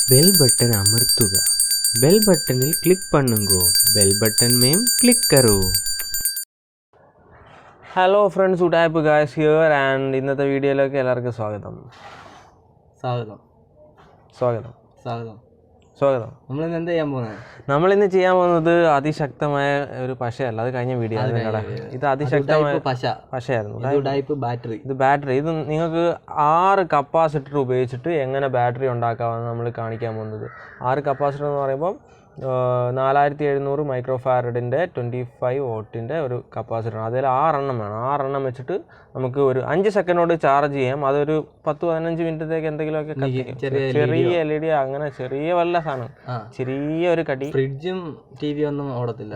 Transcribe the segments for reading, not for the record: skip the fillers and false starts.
Bell button अमर्तुക bell बटनिल click पन्नुंगो बेल बटन में क्लिक करो. ഹലോ ഫ്രണ്ട്സ്, ഉഡായിപ്പ് ഗായ്സ് ഹിയർ ആൻഡ് ഇന്നത്തെ വീഡിയോയിലേക്ക് എല്ലാവർക്കും സ്വാഗതം. നമ്മളിന്ന് ചെയ്യാൻ പോകുന്നത് അതിശക്തമായ ഒരു പശയല്ല, അത് കഴിഞ്ഞ വീഡിയോ ആണ്. ഇത് അതിശക്തമായ പശയായിരുന്നു. ഇത് ബാറ്ററി. ഇത് നിങ്ങൾക്ക് 6 കപ്പാസിറ്റർ ഉപയോഗിച്ചിട്ട് എങ്ങനെ ബാറ്ററി ഉണ്ടാക്കാമെന്ന് നമ്മൾ കാണിക്കാൻ പോകുന്നത്. 6 കപ്പാസിറ്റർ എന്ന് പറയുമ്പോൾ 4700 മൈക്രോ ഫാരഡിൻ്റെ 25 വോട്ടിൻ്റെ ഒരു കപ്പാസിറ്റർ. അതിൽ 6 എണ്ണം വേണം. 6 എണ്ണം വെച്ചിട്ട് നമുക്ക് ഒരു 5 സെക്കൻഡോട് ചാർജ് ചെയ്യാം. അതൊരു 10-15 മിനിറ്റത്തേക്ക് എന്തെങ്കിലുമൊക്കെ ചെറിയ LED അങ്ങനെ ചെറിയ വല്ല സാധനം, ചെറിയ ഒരു കടി. ഫ്രിഡ്ജും TV ഒന്നും ഓടത്തില്ല.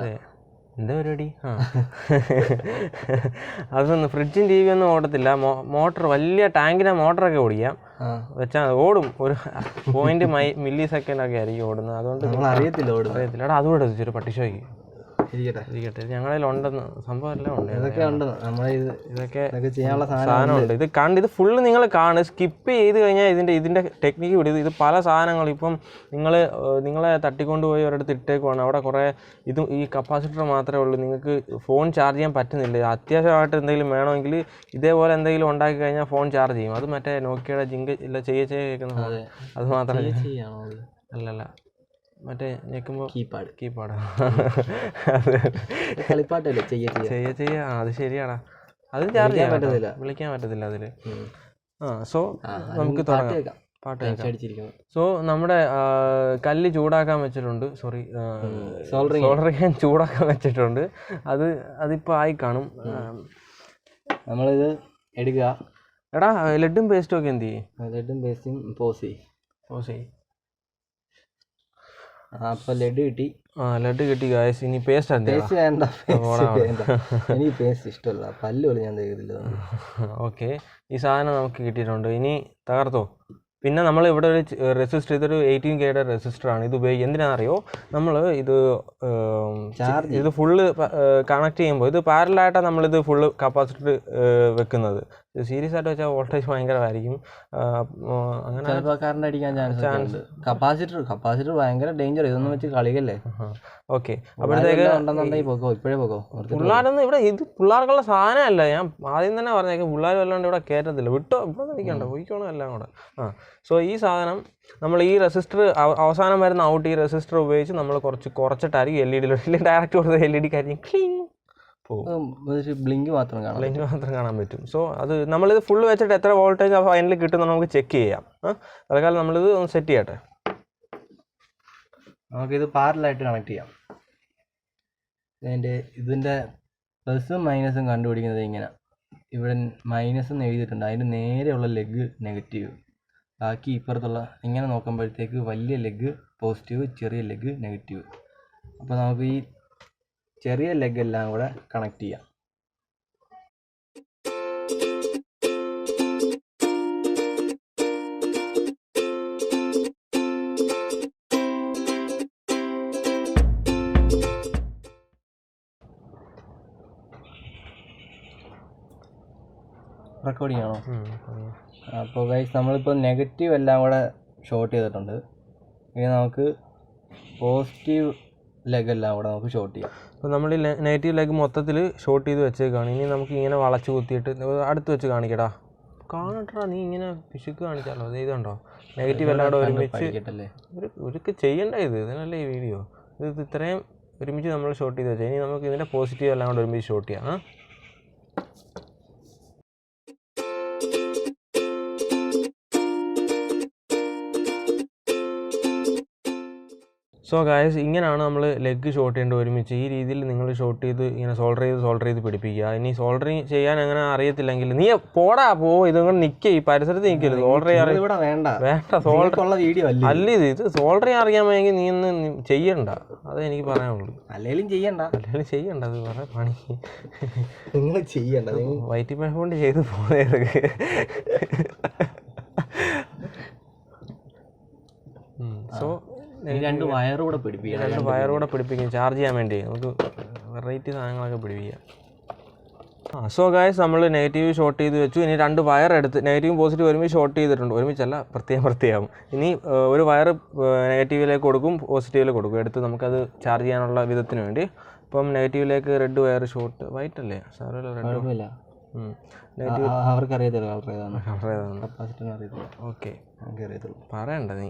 എന്താ പരിപാടി? അതൊന്നും ഫ്രിഡ്ജും TV ഒന്നും ഓടത്തില്ല. മോട്ടർ, വലിയ ടാങ്കിൻ്റെ മോട്ടറൊക്കെ ഓടിക്കാം വെച്ചാൽ ഓടും. ഒരു 0.5 മില്ലി സെക്കൻഡൊക്കെ ആയിരിക്കും ഓടുന്നത്. അതുകൊണ്ട് അറിയത്തില്ല. അതുകൂടെ ഒരു പട്ടിഷോയ്ക്ക് ഇരിക്കട്ടെ. ഞങ്ങളിൽ ഉണ്ടെന്ന് സംഭവം എല്ലാം ഉണ്ട്. ഇതൊക്കെ സാധനമുണ്ട്. ഇത് ഫുള്ള് നിങ്ങൾ സ്കിപ്പ് ചെയ്ത് കഴിഞ്ഞാൽ ഇതിൻ്റെ ടെക്നിക്ക് വിടും. ഇത് പല സാധനങ്ങൾ ഇപ്പം നിങ്ങളെ തട്ടിക്കൊണ്ടുപോയി ഒരിടത്ത് ഇട്ടേക്കുവാണ്. അവിടെ കുറേ ഈ കപ്പാസിറ്റർ മാത്രമേ ഉള്ളൂ. നിങ്ങൾക്ക് ഫോൺ ചാർജ് ചെയ്യാൻ പറ്റുന്നില്ല. അത്യാവശ്യമായിട്ട് എന്തെങ്കിലും വേണമെങ്കിൽ ഇതേപോലെ എന്തെങ്കിലും ഉണ്ടാക്കി കഴിഞ്ഞാൽ ഫോൺ ചാർജ് ചെയ്യും. അത് മറ്റേ നോക്കിയുടെ ജിങ്ക് ഇല്ല കേൾക്കുന്ന അത് മാത്രമേ. അല്ലല്ല, മറ്റേ ഞെക്കുമ്പോൾ കീപാഡ് അത് ശരിയാടാ. അത് ചാർജ് ചെയ്യാൻ പറ്റത്തില്ല, വിളിക്കാൻ പറ്റത്തില്ല അതിൽ. സോ നമുക്ക് തുടങ്ങാം. പാട്ട് കേൾക്കാം. സോ നമ്മുടെ കല്ല് ചൂടാക്കാൻ വെച്ചിട്ടുണ്ട്. സോൾഡറിങ് ചൂടാക്കാൻ വെച്ചിട്ടുണ്ട്. അതിപ്പോൾ ആയി കാണും. നമ്മളിത് എടുക്കുക. എടാ, ലെഡും പേസ്റ്റും ഒക്കെ എന്ത് ചെയ്യും? ലെഡും പേസ്റ്റും പോസ് ചെയ്യും. അപ്പോൾ ലെഡ് കിട്ടി ഗായ്സ്. ഇനി പേസ്റ്റ് വേണ്ട. എനിക്ക് പേസ്റ്റ് ഇഷ്ടമല്ല, പല്ല് പോലെ ഞാൻ തേക്കത്തില്ല. ഓക്കെ, ഈ സാധനം നമുക്ക് കിട്ടിയിട്ടുണ്ട്. ഇനി തകർത്തോ. പിന്നെ നമ്മൾ ഇവിടെ ഒരു റെസിസ്റ്റർ, ഇതൊരു 18K റെസിസ്റ്ററാണ്. ഇത് ഉപയോഗിക്കുക എന്തിനാണെന്നറിയോ? നമ്മൾ ഇത് ഫുള്ള് കണക്ട് ചെയ്യുമ്പോൾ ഇത് പാരലായിട്ടാണ് നമ്മളിത് ഫുള്ള് കപ്പാസിറ്റർ വെക്കുന്നത്. ഇത് സീരിയസ് ആയിട്ട് വെച്ചാൽ വോൾട്ടേജ് ഭയങ്കരമായിരിക്കും. അങ്ങനെ കറണ്ട് അടിക്കാൻ ചാൻസ്. കപ്പാസിറ്റർ ഭയങ്കര ഡേഞ്ചർ. ഇതൊന്നും വെച്ച് കളിക്കല്ലേ. ഓക്കെ, അപ്പോഴത്തേക്ക് പിള്ളേരൊന്നും ഇവിടെ ഇത് പിള്ളേർക്കുള്ള സാധനമല്ല. ഞാൻ ആദ്യം തന്നെ പറഞ്ഞേക്കും, പിള്ളേർ വല്ലാണ്ട് ഇവിടെ കയറ്റത്തില്ല. വിട്ടോ, ഇവിടെ നിൽക്കണ്ട, പോയിക്കോണം എല്ലാം കൂടെ. സോ ഈ സാധനം നമ്മൾ ഈ റെസിസ്റ്റർ അവസാനം വരുന്ന ഔട്ട്, ഈ റെസിസ്റ്റർ ഉപയോഗിച്ച് നമ്മൾ കുറച്ചിട്ടായിരിക്കും LED ഡയറക്റ്റ് കൊടുത്ത LED കാര്യം ക്ലീൻ ബ്ലിങ്ക് മാത്രം കാണാൻ പറ്റും. സോ അത് നമ്മളിത് ഫുള്ള് വെച്ചിട്ട് എത്ര വോൾട്ടേജ് ഫൈനൽ കിട്ടുന്ന നമുക്ക് ചെക്ക് ചെയ്യാം. തൽക്കാലം നമ്മളിത് ഒന്ന് സെറ്റ് ചെയ്യട്ടെ. നമുക്കിത് പാരലായിട്ട് കണക്ട് ചെയ്യാം. ഇതിൻ്റെ പ്ലസും മൈനസും കണ്ടുപിടിക്കുന്നത് ഇങ്ങനെ. ഇവിടെ മൈനസ് എന്ന് എഴുതിയിട്ടുണ്ട്, അതിൻ്റെ നേരെയുള്ള ലെഗ് നെഗറ്റീവ്, ബാക്കി ഇപ്പുറത്തുള്ള ഇങ്ങനെ നോക്കുമ്പോഴത്തേക്ക് വലിയ ലെഗ് പോസിറ്റീവ്, ചെറിയ ലെഗ് നെഗറ്റീവ്. അപ്പോൾ നമുക്ക് ഈ ചെറിയ ലെഗ് എല്ലാം കൂടെ കണക്ട് ചെയ്യാം. റെക്കോർഡിംഗ് ആണോ? അപ്പോൾ ഗൈസ്, നമ്മളിപ്പോൾ നെഗറ്റീവ് എല്ലാം കൂടെ ഷോർട്ട് ചെയ്തിട്ടുണ്ട്. ഇനി നമുക്ക് പോസിറ്റീവ് ലെഗ് എല്ലാം കൂടെ നമുക്ക് ഷോർട്ട് ചെയ്യാം. അപ്പോൾ നമ്മൾ ഈ നെഗറ്റീവ് ലെഗ് മൊത്തത്തിൽ ഷോർട്ട് ചെയ്ത് വെച്ചേക്കാണ്. ഇനി നമുക്ക് ഇങ്ങനെ വളച്ച് കുത്തിയിട്ട് അടുത്ത് വെച്ച് കാണിക്കടാ. കാണട്ടാ, നീ ഇങ്ങനെ പിശുക്ക് കാണിച്ചാലോ. അത് ഇതുണ്ടോ നെഗറ്റീവ് എല്ലാം കൂടെ ഒരുമിച്ച് ഒരു ചെയ്യണ്ട. ഇതിനല്ലേ ഈ വീഡിയോ. ഇത് ഇത്രയും ഒരുമിച്ച് നമ്മൾ ഷോർട്ട് ചെയ്ത് വെച്ചാൽ ഇനി നമുക്ക് ഇതിൻ്റെ പോസിറ്റീവ് എല്ലാം കൂടെ ഒരുമിച്ച് ഷോർട്ട് ചെയ്യാം. സോ ഗായ്സ്, ഇങ്ങനെയാണ് നമ്മൾ ലെഗ് ഷോർട്ട് ചെയ്യേണ്ടത് ഒരുമിച്ച്. ഈ രീതിയിൽ നിങ്ങൾ ഷോർട്ട് ചെയ്ത് ഇങ്ങനെ സോൾഡർ ചെയ്ത് പിടിപ്പിക്കുക. ഇനി സോൾഡറിങ് ചെയ്യാൻ അങ്ങനെ അറിയത്തില്ലെങ്കിൽ നീ ഇതുകൊണ്ട് നിൽക്കുക, ഈ പരിസരത്ത് നിൽക്കരുത്. സോൾഡർ ചെയ്യാൻ വേണ്ട. അല്ല, ഇത് സോൾഡർ ചെയ്യാൻ അറിയാമെങ്കിൽ നീ ഒന്ന് ചെയ്യണ്ട. അതേ എനിക്ക് പറയാനുള്ളൂ. അല്ലെങ്കിലും ചെയ്യണ്ട. അത് പറയാൻ പണി നിങ്ങൾ ചെയ്യണ്ട. വൈറ്റ് പേപ്പർ കൊണ്ട് ചെയ്ത് പോകുന്നതൊക്കെ. സോ രണ്ട് വയറൂടെ പിടിപ്പിക്കും ചാർജ് ചെയ്യാൻ വേണ്ടി. നമുക്ക് വെറൈറ്റി സാധനങ്ങളൊക്കെ പിടിപ്പിക്കാം. സോ ഗായ്സ് നമ്മൾ നെഗറ്റീവ് ഷോർട്ട് ചെയ്ത് വെച്ചു. ഇനി 2 വയർ എടുത്ത് നെഗറ്റീവും പോസിറ്റീവ് ഒരുമിച്ച് ഷോർട്ട് ചെയ്തിട്ടുണ്ട്. ഒരുമിച്ചല്ല, പ്രത്യേകം. ഇനി ഒരു വയർ നെഗറ്റീവിലേക്ക് കൊടുക്കും, പോസിറ്റീവിലേക്ക് കൊടുക്കും. എടുത്ത് നമുക്കത് ചാർജ് ചെയ്യാനുള്ള വിധത്തിന് വേണ്ടി. ഇപ്പം നെഗറ്റീവിലേക്ക് റെഡ് വയർ ഷോർട്ട്, വൈറ്റ് അല്ലേ സാറല്ല റെഡ്, അവർക്കറിയത്തില്ല ഓക്കെ പറയണ്ട നീ.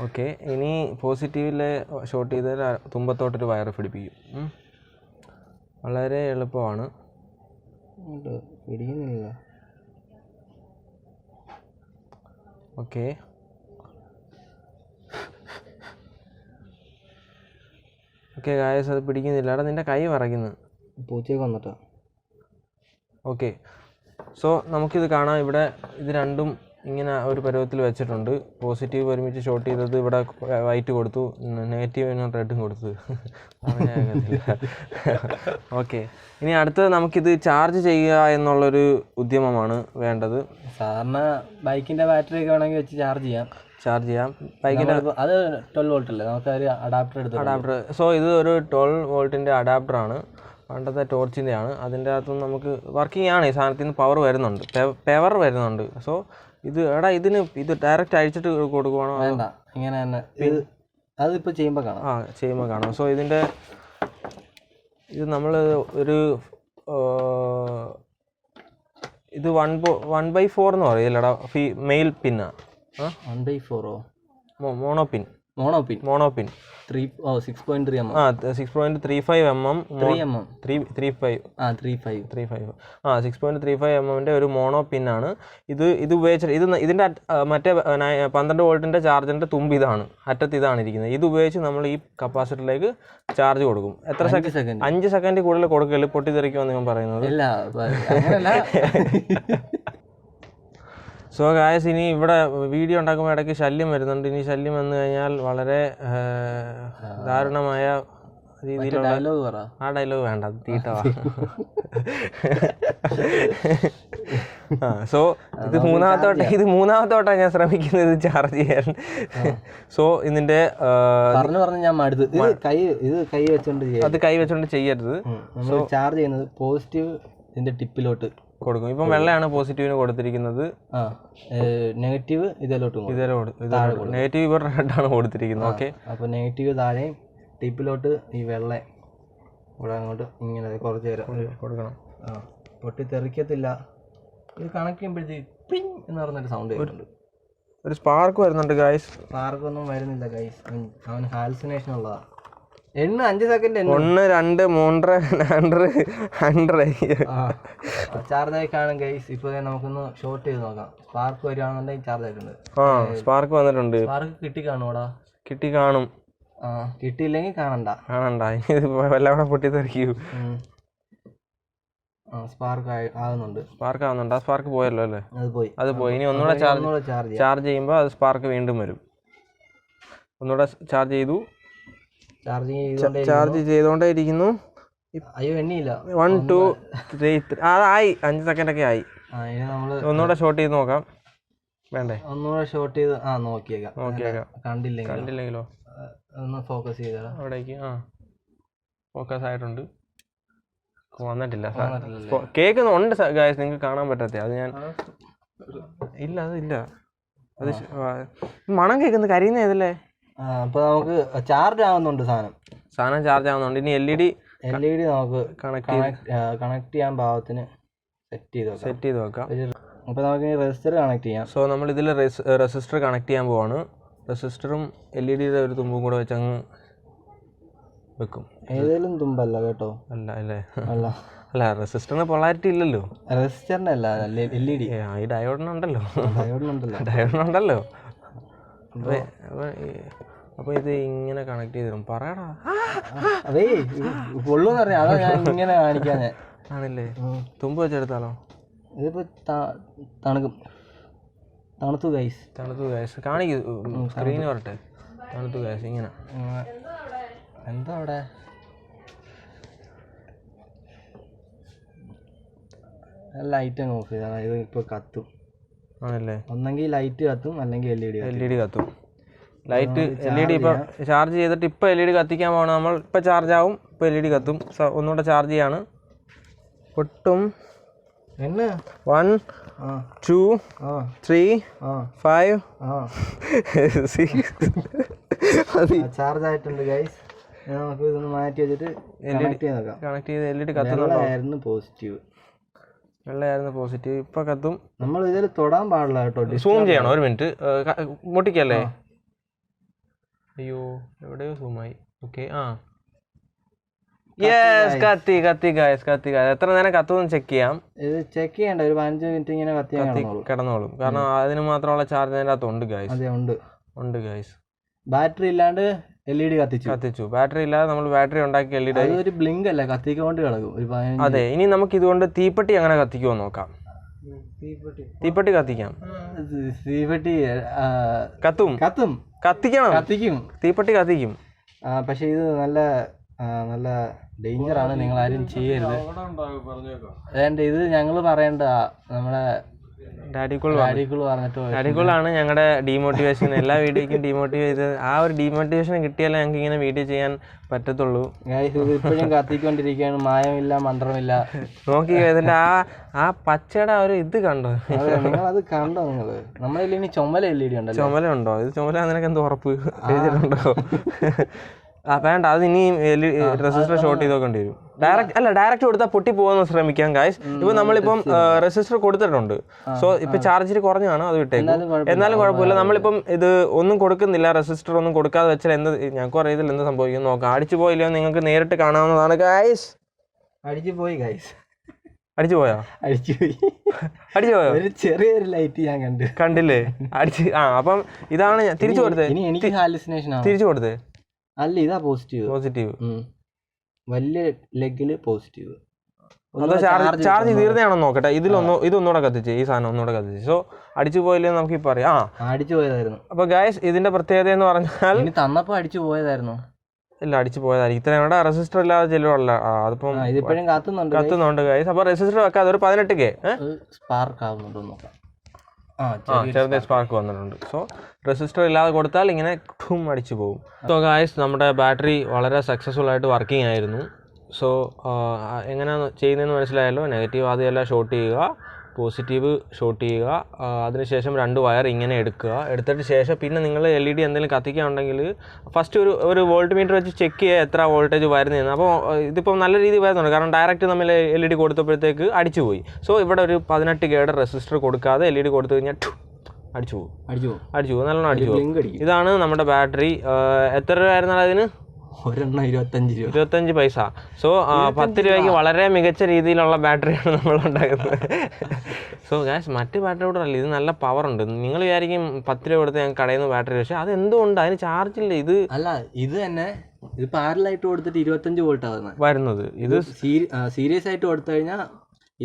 ഓക്കെ, ഇനി പോസിറ്റീവിലെ ഷോർട്ട് ചെയ്ത് തുമ്പത്തോട്ടൊരു വയർ പിടിപ്പിക്കും. വളരെ എളുപ്പമാണ്. ഓക്കെ, ഓക്കെ ഗായ്സ്, അത് പിടിക്കുന്നില്ല. എടാ നിൻ്റെ കൈ വിറയ്ക്കുന്നു. പൂച്ചയൊക്കെ വന്നിട്ടോ. ഓക്കെ, സോ നമുക്കിത് കാണാം. ഇവിടെ ഇത് രണ്ടും ഇങ്ങനെ ഒരു പരുവത്തിൽ വെച്ചിട്ടുണ്ട്. പോസിറ്റീവ് ഒരുമിച്ച് ഷോർട്ട് ചെയ്തത് ഇവിടെ വൈറ്റ് കൊടുത്തു, നെഗറ്റീവിന് റെഡും കൊടുത്തു. ഓക്കെ, ഇനി അടുത്തത് നമുക്കിത് ചാർജ് ചെയ്യുക എന്നുള്ളൊരു ഉദ്യമമാണ് വേണ്ടത്. സാറിന് ബൈക്കിൻ്റെ ബാറ്ററി ഒക്കെ വേണമെങ്കിൽ വെച്ച് ചാർജ് ചെയ്യാം. ബൈക്കിൻ്റെ അത് 12 വോൾട്ട് അല്ലേ, നമുക്ക് ഒരു അഡാപ്റ്റർ. സോ ഇത് ഒരു 12 വോൾട്ടിൻ്റെ അഡാപ്റ്ററാണ്. പണ്ടത്തെ ടോർച്ചിൻ്റെ ആണ്. അതിൻ്റെ അകത്തുനിന്ന് നമുക്ക് വർക്കിംഗ് ആണ്. ഈ സാധനത്തിൽ നിന്ന് പവർ വരുന്നുണ്ട്. സോ ഇത് ഇത് ഡയറക്റ്റ് അഴിച്ചിട്ട് കൊടുക്കുവാണോ? വേണ്ട, ഇങ്ങനെ തന്നെ. അതിപ്പോൾ ചെയ്യുമ്പോൾ കാണാം. സോ ഇത് നമ്മൾ ഒരു ഇത് 1/4 എന്ന് പറയില്ലടാ, മെയിൽ പിന്നാ. 1/4 മോണോപിൻ 6.3 mm. 6.35 mm 6.35 mm ഒരു മോണോ പിന്നാണ് ഇത്. ഉപയോഗിച്ചിട്ട് ഇതിൻ്റെ മറ്റേ 12 വോൾട്ടിൻ്റെ ചാർജറിൻ്റെ തുമ്പ് ഇതാണ്, അറ്റത്ത് ഇതാണ് ഇരിക്കുന്നത്. ഇത് ഉപയോഗിച്ച് നമ്മൾ ഈ കപ്പാസിറ്ററിലേക്ക് ചാർജ് കൊടുക്കും. എത്ര സെക്കൻഡ്? 5 സെക്കൻഡ് കൂടുതൽ കൊടുക്കല്, പൊട്ടിത്തെറിക്കുമെന്ന് ഞാൻ പറയുന്നത്. സോ ഗായ്സ്, ഇനി ഇവിടെ വീഡിയോ ഉണ്ടാക്കുമ്പോൾ ഇടയ്ക്ക് ശല്യം വരുന്നുണ്ട്. ഇനി ശല്യം വന്നു കഴിഞ്ഞാൽ വളരെ ദാരുണമായ രീതിയിലുള്ള ആ ഡയലോഗ് വേണ്ട, അത് തീട്ടവാ. സോ ഇത് മൂന്നാമത്തോട്ടാണ് ഞാൻ ശ്രമിക്കുന്നത് ഇത് ചാർജ് ചെയ്യാൻ. സോ ഇതിന്റെ കൈ വെച്ചോണ്ട് ചെയ്യരുത്. ചാർജ് ചെയ്യുന്നത് പോസിറ്റീവ് ഇതിന്റെ ടിപ്പിലോട്ട് കൊടുക്കും. ഇപ്പം വെള്ളയാണ് പോസിറ്റീവിന് കൊടുത്തിരിക്കുന്നത്, നെഗറ്റീവ് ഇതിലോട്ട് നെഗറ്റീവ് ഇവിടെ റെഡാണ് കൊടുത്തിരിക്കുന്നത്. ഓക്കെ, അപ്പോൾ നെഗറ്റീവ് താഴെയും ടിപ്പിലോട്ട് ഈ വെള്ള ഇവിടെ അങ്ങോട്ട് ഇങ്ങനെ കുറച്ച് നേരം കൊടുക്കണം. പൊട്ടിത്തെറിക്കത്തില്ല. ഇത് കണക്ട് ചെയ്യുമ്പോഴത്തേക്ക് എന്ന് പറഞ്ഞൊരു സൗണ്ട് വരുന്നുണ്ട്. ഒരു സ്പാർക്ക് വരുന്നുണ്ട് ഗൈസ്. സ്പാർക്കൊന്നും വരുന്നില്ല ഗൈസ്, അവന് ഹാൽസിനേഷൻ ഉള്ളതാണ്. 5 സെക്കൻഡ് 1 2 3 4 ചാർജ് ആയി കാണും ഗൈസ്. ഇപ്പോൾ നമുക്കൊന്ന് ഷോർട്ട് ചെയ്ത് നോക്കാം. സ്പാർക്ക് വരുവാണെന്നുണ്ടെങ്കിൽ ചാർജ് ആയിട്ടുണ്ട്. സ്പാർക്ക് വന്നിട്ടുണ്ട്. സ്പാർക്ക് കിട്ടി കാണൂടാ? കിട്ടി കാണും. കിട്ടിയില്ലെങ്കിൽ കാണണ്ട. വല്ലവിടെ പൊട്ടിത്തെറിക്കൂ. സ്പാർക്ക് ആകുന്നുണ്ട്. ആ സ്പാർക്ക് പോയല്ലോ അല്ലേ? അത് പോയി. ഇനി ഒന്നുകൂടെ ചാർജ് ചെയ്യുമ്പോൾ അത് സ്പാർക്ക് വീണ്ടും വരും. ഒന്നുകൂടെ ചാർജ് ചെയ്തു. ചാർജ് ചെയ്തോണ്ടേ ഇരിക്കുന്നു. അയ്യോ, എണ്ണിയില്ല. 1 2 3 ആയി. 5 സെക്കൻഡ് ഒക്കെ ആയി. ഒന്നുകൂടെ ഷോർട്ട് ചെയ്ത് നോക്കാം. വേണ്ടേ? ഒന്നുകൂടെ ഷോർട്ട് ചെയ്ത് നോക്കിയേക്കാം. കണ്ടില്ലെങ്കിലോ ഒന്ന് ഫോക്കസ് ചെയ്തോ അവിടേക്ക്. ഫോക്കസ് ആയിട്ടുണ്ട്. വന്നിട്ടില്ല. കേൾക്കുന്നുണ്ട് ഗായ്സ്, നിങ്ങൾക്ക് കാണാൻ പറ്റാത്ത. അത് ഞാൻ അതില്ല. അത് മണം കേൾക്കുന്നത് കരിയുന്ന ഏതല്ലേ? അപ്പോൾ നമുക്ക് ചാർജ് ആവുന്നുണ്ട്. സാധനം ചാർജ് ആവുന്നുണ്ട്. ഇനി എൽ ഇ ഡി നമുക്ക് കണക്ട് ചെയ്യാൻ പാകത്തിന് സെറ്റ് ചെയ്ത് വെക്കാം. അപ്പോൾ നമുക്ക് റെസിസ്റ്റർ കണക്ട് ചെയ്യാം. സോ നമ്മൾ ഇതിൽ റെസിസ്റ്റർ കണക്ട് ചെയ്യാൻ പോവാണ്. റെസിസ്റ്ററും എൽ ഇ ഡിയുടെ ഒരു തുമ്പും കൂടെ വെച്ച് അങ്ങ് വെക്കും. ഏതെങ്കിലും തുമ്പല്ല കേട്ടോ. അല്ല റെസിസ്റ്ററിന് പൊളാരിറ്റി ഇല്ലല്ലോ. റെസിസ്റ്ററിന്റെ അല്ല, എൽ ഇ ഡി. ഈ ഡയോഡിനുണ്ടല്ലോ. അപ്പൊ ഇത് ഇങ്ങനെ കണക്ട് ചെയ്തിടും. പറയടാ. അതേ പൊള്ളൂന്നറിയാം, അതാ ഞാൻ ഇങ്ങനെ കാണിക്കാഞ്ഞേ. ആണല്ലേ? തുമ്പ് വെച്ചെടുത്താലോ? ഇതിപ്പോ തണുത്തു ഗൈസ്. കാണിക്കൂ, സ്ക്രീന് വരട്ടെ. തണുത്തു ഗൈസ്. ഇങ്ങനെ എന്താ അവിടെ? ലൈറ്റ് അങ്ങ് ഓഫ് ചെയ്താൽ ഇത് ഇപ്പോൾ കത്തും. ആണല്ലേ? ഒന്നെങ്കിൽ ലൈറ്റ് കത്തും, അല്ലെങ്കിൽ എൽ ഇ ഡി കത്തും. ലൈറ്റ് എൽ ഇ ഡി ഇപ്പോൾ ചാർജ് ചെയ്തിട്ട് ഇപ്പോൾ എൽ ഇ ഡി കത്തിക്കാൻ പോകണം. നമ്മൾ ഇപ്പോൾ ചാർജ് ആവും, ഇപ്പോൾ എൽ ഇ ഡി കത്തും. ഒന്നുകൂടെ ചാർജ് ചെയ്യാണ്. ഒട്ടും என்ன 1 2 3 5 6 ചാർജ് ആയിട്ടുണ്ട് ഗൈസ്. നമുക്ക് ഇതൊന്ന് മാറ്റി വെച്ചിട്ട് കണക്ട് ചെയ്ത് LED കത്തുന്നുണ്ടോ? പോസിറ്റീവ് വെള്ളയായിരുന്നു പോസിറ്റീവ്. ഇപ്പൊ കത്തും. നമ്മൾ ഇതിൽ തൊടാൻ പാടില്ല കേട്ടോ. സൂം ചെയ്യണം. ഒരു മിനിറ്റ് മുട്ടിക്കല്ലേ? അയ്യോ എവിടെയോ സൂമായി. ഓക്കെ കത്തി എത്ര നേരം കത്തുമെന്ന് ചെക്ക് ചെയ്യാം. ഇത് ചെക്ക് ചെയ്യണ്ട, ഒരു 15 മിനിറ്റ് ഇങ്ങനെ കത്തി കിടന്നോളും. കാരണം അതിന് മാത്രമുള്ള ചാർജ് അതിൻ്റെ അകത്ത് ഉണ്ട് ഗൈസ്. അതെ ഉണ്ട് ഗൈസ്. ബാറ്ററി ഇല്ലാണ്ട് LED കത്തിച്ചു. ബാറ്ററി ഇല്ലാതെ നമ്മൾ ബാറ്ററി ഉണ്ടാക്കി LED ഒരു ബ്ലിങ്ക് അല്ല, കത്തിക്കൊണ്ട് കിടക്കും. അതെ, ഇനി നമുക്ക് ഇതുകൊണ്ട് തീപ്പെട്ടി അങ്ങനെ കത്തിക്കുമോ നോക്കാം. തീപ്പെട്ടി കത്തിക്കാം. തീപ്പെട്ടി കത്തിക്കും. തീപ്പെട്ടി കത്തിക്കും. പക്ഷെ ഇത് നല്ല ഡേഞ്ചർ ആണ്, നിങ്ങൾ ആരും ചെയ്യരുത്. അതുകൊണ്ട് ഇത് ഞങ്ങള് പറയണ്ട, നമ്മളെ ഡാഡിക്കുളാണ് ഞങ്ങളുടെ ഡീമോട്ടിവേഷൻ. എല്ലാ വീഡിയോയ്ക്കും ഡീമോട്ടിവേറ്റ്. ആ ഒരു ഡീമോട്ടിവേഷൻ കിട്ടിയാലേ ഞങ്ങൾക്ക് ഇങ്ങനെ വീഡിയോ ചെയ്യാൻ പറ്റത്തുള്ളൂ. ഇപ്പോഴും കത്തിക്കൊണ്ടിരിക്കുകയാണ്, മായമില്ല മന്ത്രമില്ല. നോക്കി ഇതിന്റെ ആ പച്ചയുടെ ഒരു ഇത് കണ്ടോ? നിങ്ങളത് കണ്ടോ? നമ്മളിൽ ഇനി ചുമല LED ഉണ്ടോ? ചുമലുണ്ടോ? ഇത് ചുമല നിനക്ക് എന്ത് ഉറപ്പ്? എഴുതിയിട്ടുണ്ടോ? വേണ്ട, അത് ഇനി റെസിസ്റ്റർ ഷോർട്ട് ചെയ്തോക്കേണ്ടി വരും. ഡയറക്റ്റ് കൊടുത്താൽ പൊട്ടി പോകുന്ന ശ്രമിക്കാം ഗായ്സ്. ഇപ്പൊ നമ്മളിപ്പം റെസിസ്റ്റർ കൊടുത്തിട്ടുണ്ട്. സോ ഇപ്പൊ ചാർജ് കുറഞ്ഞാണ്, അത് വിട്ടേക്കും. എന്നാലും കുഴപ്പമില്ല. നമ്മളിപ്പം ഇത് ഒന്നും കൊടുക്കുന്നില്ല, റെസിസ്റ്റർ ഒന്നും കൊടുക്കാതെ വെച്ചാൽ എന്ത് ഞങ്ങൾക്ക് അറിയത്തില്ല എന്ത് സംഭവിക്കും നോക്കാം. അടിച്ചു പോയില്ലയോ നിങ്ങൾക്ക് നേരിട്ട് കാണാവുന്നതാണ് ഗായ്സ്. അടിച്ചു പോയോ? ഒരു ചെറിയൊരു ലൈറ്റ് ഞാൻ കണ്ടില്ലേ? അപ്പം ഇതാണ് ഞാൻ തിരിച്ചു കൊടുത്തത്. തിരിച്ചു കൊടുത്തേ അല്ല, ഇതാ പോസിറ്റീവ്. വലിയ ലെഗില് പോസിറ്റീവ്. ചാർജ് തീർന്നയാണോ നോക്കട്ടെ. ഇതൊന്നുകൂടെ കത്തിച്ച്, ഈ സാധനം ഒന്നുകൂടെ കത്തിച്ച്. സോ അടിച്ചു പോയില്ലേ നമുക്ക് ഇപ്പൊ അറിയാം. അടിച്ചു പോയതായിരുന്നു. അപ്പൊ ഗായ്സ് ഇതിന്റെ പ്രത്യേകത എന്ന് പറഞ്ഞാൽ തന്നപ്പോ അടിച്ചു പോയതായിരുന്നു. ഇല്ല, അടിച്ചു പോയതായിരിക്കും. ഇത്രയും കൂടെ റെസിസ്റ്റർ ഇല്ലാതെ ചെല്ലുവല്ല. അതിപ്പം ഇതിപ്പോഴും കത്തുന്നുണ്ട് ഗായ്സ്. അപ്പൊ റെസിസ്റ്റർ വെക്കാതെ ഒരു 18K സ്പാർക്ക് ആവുന്നുണ്ടോ നോക്കാം. ചെറുതായി സ്പാർക്ക് വന്നിട്ടുണ്ട്. സോ റെസിസ്റ്റർ ഇല്ലാതെ കൊടുത്താൽ ഇങ്ങനെ അടിച്ചു പോകും. സോ ഗായ്സ് നമ്മുടെ ബാറ്ററി വളരെ സക്സസ്ഫുൾ ആയിട്ട് വർക്കിംഗ് ആയിരുന്നു. സോ എങ്ങനെയാണ് ചെയ്യുന്നതെന്ന് മനസ്സിലായല്ലോ. നെഗറ്റീവ് ആദ്യമല്ല ഷോർട്ട് ചെയ്യുക, പോസിറ്റീവ് ഷോർട്ട് ചെയ്യുക. അതിനുശേഷം 2 വയർ ഇങ്ങനെ എടുത്തിട്ട് ശേഷം പിന്നെ നിങ്ങൾ LED എന്തെങ്കിലും കത്തിക്കുകയാണെങ്കിൽ ഫസ്റ്റ് ഒരു വോൾട്ട് മീറ്റർ വെച്ച് ചെക്ക് ചെയ്യുക എത്ര വോൾട്ടേജ് വരുന്നതെന്ന്. അപ്പോൾ ഇതിപ്പോൾ നല്ല രീതിയിൽ വരുന്നുണ്ട്, കാരണം ഡയറക്റ്റ് നമ്മൾ LED കൊടുത്തപ്പോഴത്തേക്ക് അടിച്ചു പോയി. സോ ഇവിടെ ഒരു 18K റെസിസ്റ്റർ കൊടുക്കാതെ LED കൊടുത്തു കഴിഞ്ഞാൽ അടിച്ചു പോകും, നല്ലോണം അടിച്ചു പോകും. ഇതാണ് നമ്മുടെ ബാറ്ററി. എത്ര രൂപ ആയിരുന്നാലും അതിന് 25 പൈസ. സോ 10 രൂപയ്ക്ക് വളരെ മികച്ച രീതിയിലുള്ള ബാറ്ററിയാണ് നമ്മൾ ഉണ്ടാക്കുന്നത്. സോ ഗായ്സ് മറ്റ് ബാറ്ററി കൂടെ അല്ല, ഇത് നല്ല പവർ ഉണ്ട്. നിങ്ങൾ വിചാരിക്കും 10 രൂപ കൊടുത്ത് ഞങ്ങൾ കടയിൽ നിന്ന് ബാറ്ററി, പക്ഷേ അത് എന്തുകൊണ്ട് അതിന് ചാർജില്ല. ഇത് തന്നെ ഇത് പാരലായിട്ട് കൊടുത്തിട്ട് 25 വോൾട്ട് വരുന്നത്. ഇത് സീരിയസ് ആയിട്ട് കൊടുത്തു കഴിഞ്ഞാൽ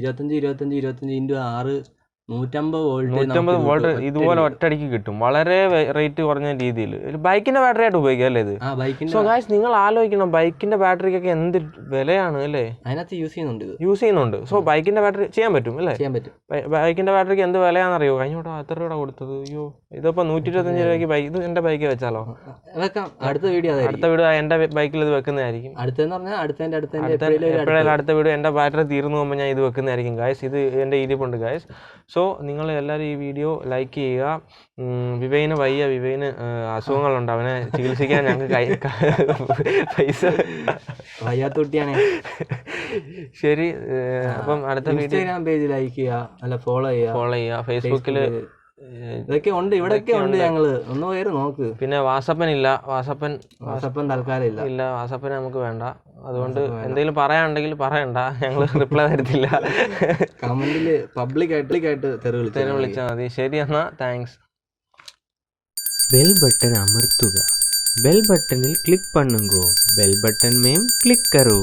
25 × 6 150 വോൾട്ട് ഇതുപോലെ ഒറ്റയടിക്ക് കിട്ടും, വളരെ റേറ്റ് കുറഞ്ഞ രീതിയിൽ. ബൈക്കിന്റെ ബാറ്ററി ആയിട്ട് ഉപയോഗിക്കാം അല്ലേ ഇത്? സോ ഗായ്സ് നിങ്ങൾ ആലോചിക്കണം, ബൈക്കിന്റെ ബാറ്ററിക്കൊക്കെ എന്ത് വിലയാണ് അല്ലേ? അതിനകത്ത് യൂസ് ചെയ്യുന്നുണ്ട്. സോ ബൈക്കിന്റെ ബാറ്ററി ചെയ്യാൻ പറ്റും അല്ലേ? ബൈക്കിന്റെ ബാറ്ററിക്ക് എന്ത് വിലയാണെന്നറിയോ? കഴിഞ്ഞോട്ടോ എത്ര രൂപ കൊടുത്തത്? അയ്യോ, ഇതിപ്പോ 125 രൂപയ്ക്ക് ബൈക്ക്. ഇത് എന്റെ ബൈക്ക് വെച്ചാലോ? അടുത്ത വീഡിയോ എന്റെ ബൈക്കിൽ ഇത് വെക്കുന്നതായിരിക്കും. അടുത്ത വീഡിയോ എന്റെ ബാറ്ററി തീർന്നു പോകുമ്പോൾ ഞാൻ ഇത് വെക്കുന്നതായിരിക്കും ഗായ്സ്. ഇത് എന്റെ ഇരിപ്പുണ്ട് ഗായ്സ്. സോ നിങ്ങൾ എല്ലാവരും ഈ വീഡിയോ ലൈക്ക് ചെയ്യുക. വിവേന് അസുഖങ്ങളുണ്ട്, അവനെ ചികിത്സിക്കാൻ ഞങ്ങൾക്ക് പൈസ വയ്യാത്ത കുട്ടിയാണ്. ശരി, അപ്പം അടുത്ത ഇൻസ്റ്റാഗ്രാം പേജ് ലൈക്ക് ചെയ്യുക, ഫോളോ ചെയ്യുക. ഫേസ്ബുക്കിൽ ഇതൊക്കെ ഉണ്ട്, ഇവിടെയൊക്കെ ഉണ്ട്. ഞങ്ങള് ഒന്ന് പേര് നോക്ക്. പിന്നെ വാട്സപ്പൻ തൽക്കാലം ഇല്ല. വാട്സപ്പിന് നമുക്ക് വേണ്ട. അതുകൊണ്ട് എന്തെങ്കിലും പറയാനുണ്ടെങ്കിൽ പറയണ്ട, ഞങ്ങൾ റിപ്ലൈ തരത്തില്ല. കമന്റില് പബ്ലിക്കായിട്ട് തെറി വിളിച്ചാൽ മതി. ശരി എന്നാ, താങ്ക്സ്. பெல் பட்டன் அமர்த்துக. பெல் பட்டனில் கிளிக் பண்ணுங்கோ. பெல் பட்டன் में क्लिक करो.